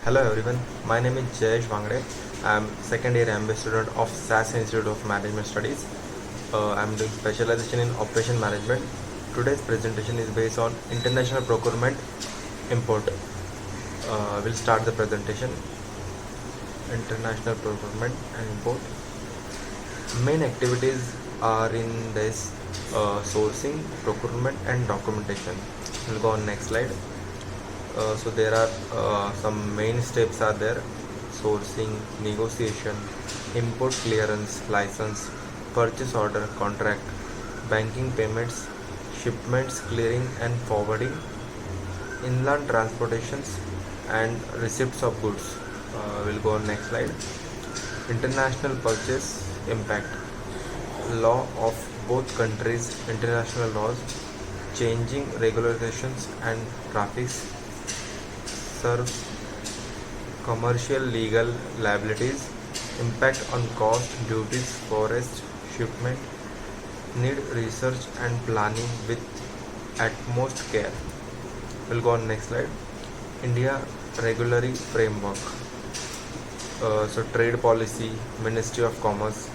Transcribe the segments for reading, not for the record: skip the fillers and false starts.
Hello everyone, my name is Jayesh Vangre. I am second year MBA student of SAS Institute of Management Studies. I am doing specialization in operation management. Today's presentation is based on international procurement import. We'll start the presentation. International procurement and import. Main activities are in this sourcing, procurement and documentation. We'll go on next slide. So there are some main steps are there: sourcing, negotiation, import clearance, license, purchase order, contract, banking payments, shipments clearing and forwarding, inland transportations and receipts of goods. We'll go on next slide. International purchase impact: law of both countries, international laws, changing regulations and traffics, serve commercial legal liabilities, impact on cost, duties, forest, shipment, need research and planning with utmost care. We'll go on next slide. India regulatory framework. So trade policy, Ministry of Commerce,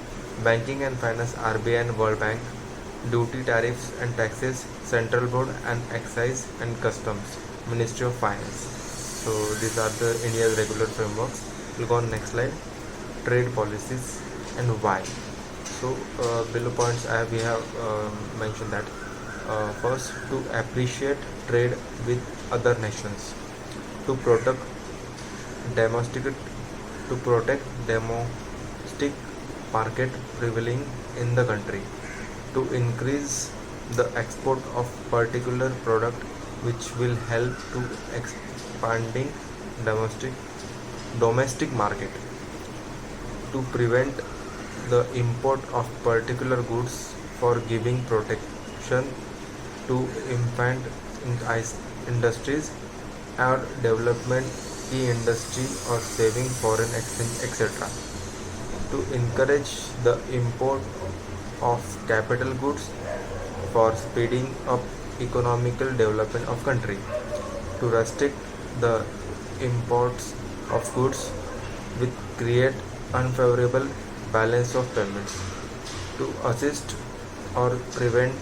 banking and finance, RBI and World Bank, duty, tariffs and taxes, Central Board and Excise and Customs, Ministry of Finance. So these are the India's regular frameworks. We'll go on next slide. Trade policies and why. So below points we have mentioned that first, to appreciate trade with other nations, to protect domestic market prevailing in the country, to increase the export of particular product which will help to expanding domestic market, to prevent the import of particular goods for giving protection to infant industries or development key industry or saving foreign exchange, etc. To encourage the import of capital goods for speeding up economical development of country, to restrict the imports of goods which create unfavorable balance of payments, to assist or prevent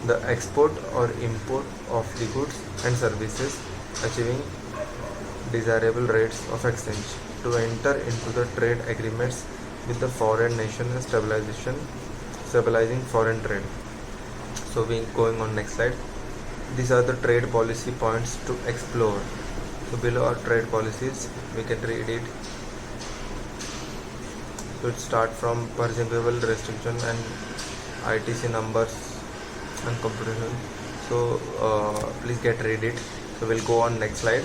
the export or import of the goods and services achieving desirable rates of exchange, to enter into the trade agreements with the foreign nation and stabilizing foreign trade. So we going on next slide. These are the trade policy points to explore. So below are trade policies, we can read it. So it start from perceivable restriction and ITC numbers and computation. So please read it. So we'll go on next slide.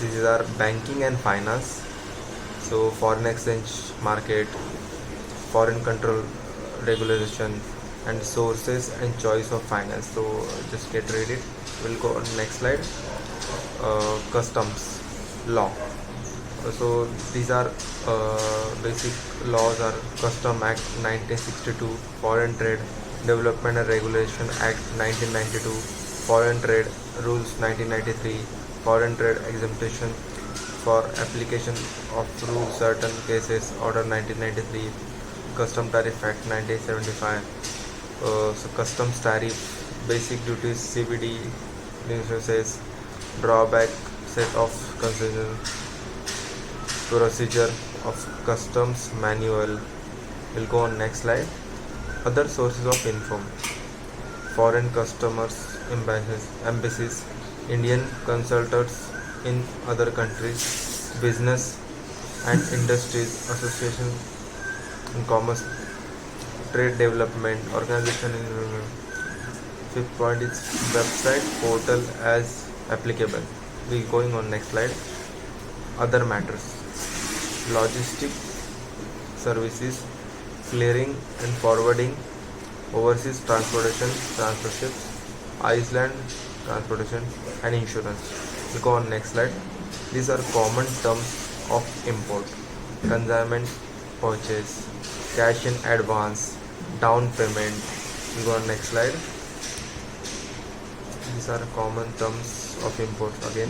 These are banking and finance. So foreign exchange market, foreign control regulation and sources and choice of finance. So just read it. We'll go on next slide. Customs law. So these are basic laws are Custom Act 1962, Foreign Trade Development and Regulation Act 1992, Foreign Trade Rules 1993, Foreign Trade Exemption for application of rule certain cases Order 1993, Custom Tariff Act 1975. So customs tariff, basic duties, CVD, licenses, drawback, set of consideration, procedure of customs manual. We'll go on next slide. Other sources of income: foreign customers, embassies, Indian consultants in other countries, business and industries association in commerce, trade development organization. Fifth point is website portal as applicable. We going on next slide. Other matters: logistic services, clearing and forwarding, overseas transportation, transferships, island transportation and insurance. We go on next slide. These are common terms of import: consignment purchase, cash in advance, down payment. We go on next slide. These are common terms of imports again.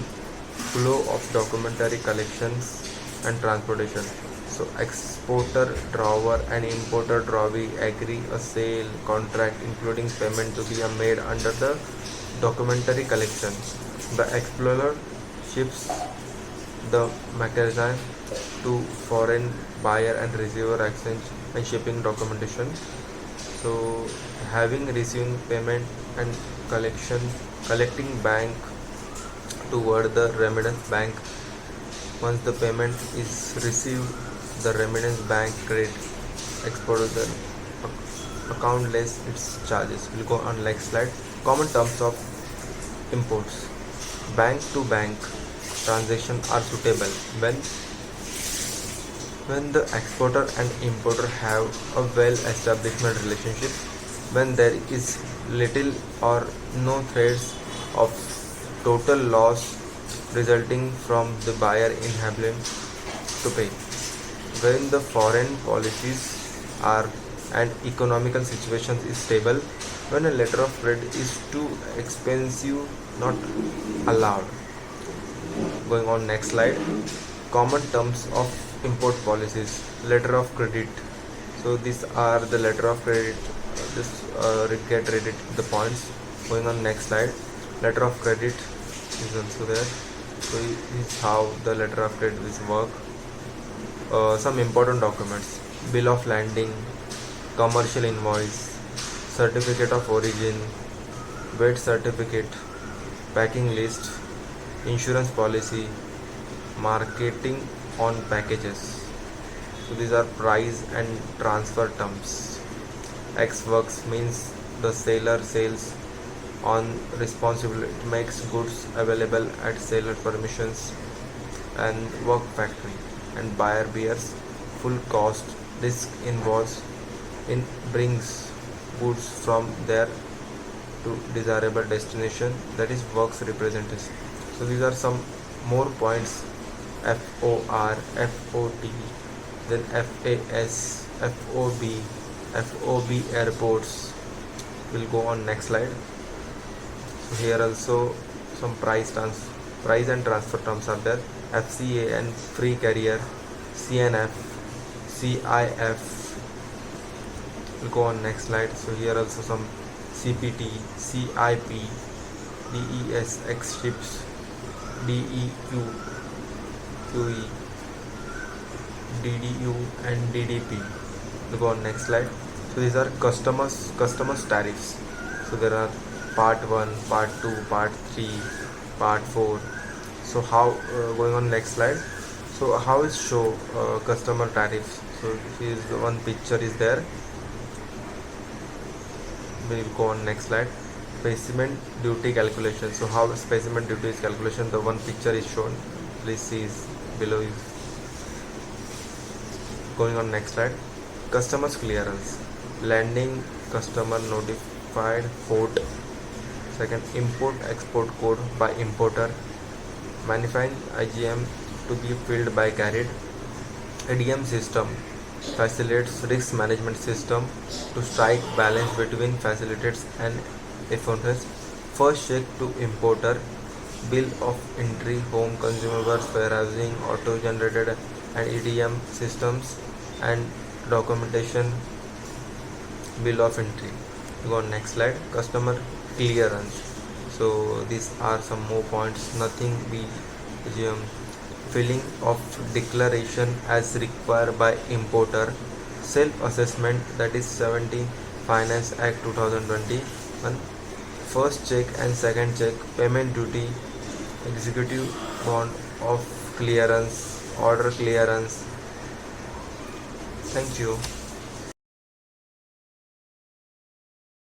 flow of documentary collections and transportation. So exporter drawer and importer drawee agree a sale contract including payment to be made under the documentary collection. The explorer ships the mechanism to foreign buyer and receiver exchange and shipping documentation. So having receiving payment and collecting bank toward the remittance bank. Once the payment is received, the remittance bank credit exporter the account less its charges. We'll go on next slide. Common terms of imports. Bank to bank transactions are suitable when the exporter and importer have a well established relationship, when there is little or no threats of total loss resulting from the buyer inability to pay, when the foreign policies are and economical situation is stable, when a letter of credit is too expensive not allowed. Going on next slide. Common terms of import policies. Letter of credit. So these are the letter of credit. This get read it the points. Going on next slide. Letter of credit is also there. So this is how the letter of credit will work. Some important documents: bill of landing, commercial invoice, certificate of origin, weight certificate, packing list, insurance policy, marketing on packages. So these are price and transfer terms. Ex works means the seller sells on responsibility, it makes goods available at seller permissions and work factory, and buyer bears full cost risk involves in brings goods from their to desirable destination, that is works representatives. So these are some more points: FOR, FOT, then FAS, FOB airports. We'll go on next slide. So here also some price and transfer terms are there: FCA and free carrier, CNF, CIF. We'll go on next slide. So here also some CPT, CIP, DES, X ships, DEQ, QE, DDU and DDP. We'll go on next slide. So these are customers tariffs. So there are part 1, part 2, part 3, part 4. So how going on next slide. So how is show customer tariffs? So here is the one picture is there. We'll go on next slide. Specimen duty calculation. So how specimen duty is calculation, the one picture is shown. Please see is below is. Going on next slide. Customers clearance. Landing customer notified port. Second, import export code by importer. Manufacturing IGM to be filled by carried. ADM system facilitates risk management system to strike balance between facilitates and efforts. First check to importer, bill of entry, home consumables, warehousing, auto generated and EDM systems and documentation, bill of entry. Go on next slide. Customer clearance. So these are some more points. Nothing be filling of declaration as required by importer, self-assessment, that is 17 Finance Act 2021, first check and second check, payment duty, executive bond of clearance, order clearance. Thank you.